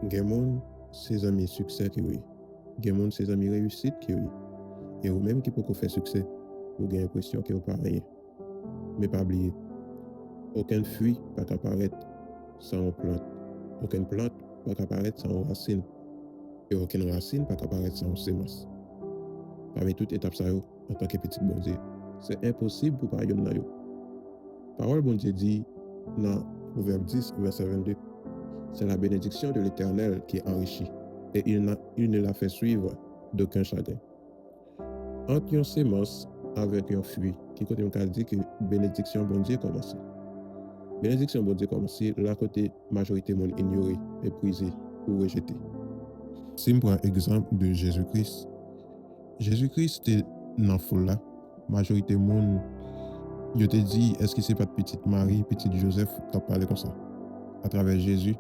Gen moun, ses amis succès qui oui. Gen moun, ses amis réussite qui oui. Et ou même qui peut faire succès, ou gen l'impression que ou pas rien. Mais pas oublier, aucun fruit pas apparaître sans une plante. Aucune plante pas apparaître sans une racine. Et aucune racine pas apparaître sans une sémence. Parmi toutes étapes ça yo, en tant que petit bon Dieu, c'est impossible pour pas yon nan yo. Parole bon Dieu dit dans Proverbe 10, verset 22, c'est la bénédiction de l'Éternel qui enrichit, et il ne la fait suivre d'aucun chagrin. Entre une sémence avec un fruit, qui côté on dit que bénédiction bon Dieu commence. Bénédiction bon Dieu commence, là côté majorité monde ignoré, méprisé ou rejeté. Si je prends exemple de Jésus-Christ, Jésus-Christ était dans foule là, majorité monde yo te dit est-ce que c'est pas de petite Marie, petite Joseph qui a parlé comme ça. À travers Jésus,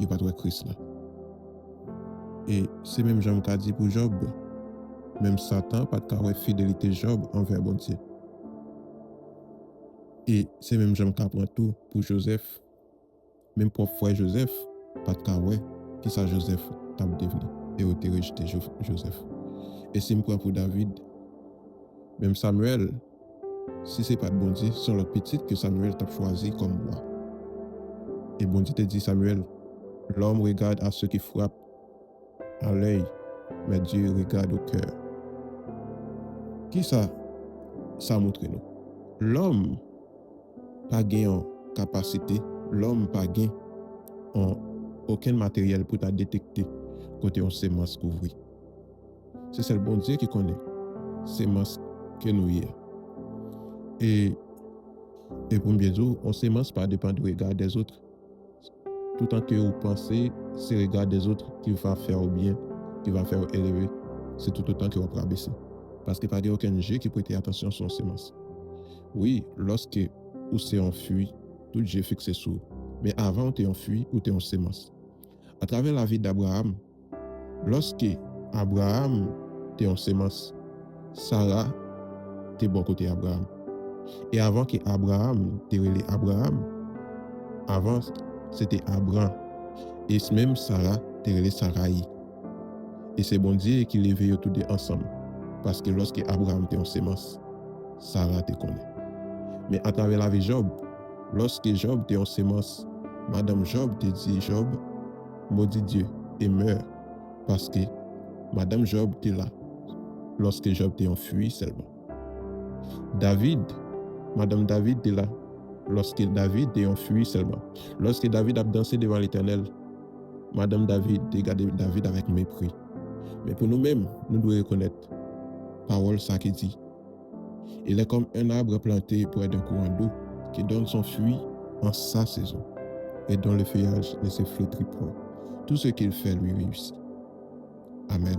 il pas de Christ là. Et c'est même Jean qui a dit pour Job, même Satan pas de fidélité Job envers bon Dieu. Et c'est même Jean qui apprend tout pour Joseph, même pour frère Joseph, pas de qui ça Joseph t'a devenu et au rejeté Joseph. Et si me prend pour David, même Samuel, si c'est pas de bon Dieu, c'est l'autre petite que Samuel t'a choisi comme roi. Et bon Dieu te dit Samuel, l'homme regarde à ceux qui frappent à l'œil, mais Dieu regarde au cœur. Qui ça montre nous? L'homme pas gain en capacité, l'homme pas gain en aucun matériel pour ta détecter côté on sémence couvrir. C'est le bon Dieu qui connaît sémence que nous y est. Et pour bien dire, on sémence pas dépend du regard des autres. Tout en que vous pensez, c'est le regard des autres qui va faire au bien, qui va faire élever, c'est tout autant que vous va baisser. Parce qu'il n'y a pas aucun Dieu qui prête attention sur sémence. Oui, lorsque vous s'est enfui, tout Dieu fixé sur. Mais avant, tu es enfui ou tu es en sémence. À travers la vie d'Abraham, lorsque Abraham était en sémence, Sarah était bon côté Abraham. Et avant que Abraham te relé Abraham, avant c'était Abraham. Et même Sarah te relé Sarai. Et c'est bon Dieu qui les veille tous deux ensemble. Parce que lorsque Abraham était en sémence, Sarah te connaît. Mais à travers la vie Job, lorsque Job était en sémence, Madame Job te dit Job, maudit Dieu et meurt. Parce que Madame Job était là. Lorsque Job était enfui seulement. David, Madame David était là. Lorsque David était enfui seulement. Lorsque David a dansé devant l'Éternel, Madame David regardait David avec mépris. Mais pour nous-mêmes, nous devons reconnaître parole ça qui dit. Il est comme un arbre planté près d'un courant d'eau qui donne son fruit en sa saison et dont le feuillage ne se flétrit point. Tout ce qu'il fait lui réussit. Amen.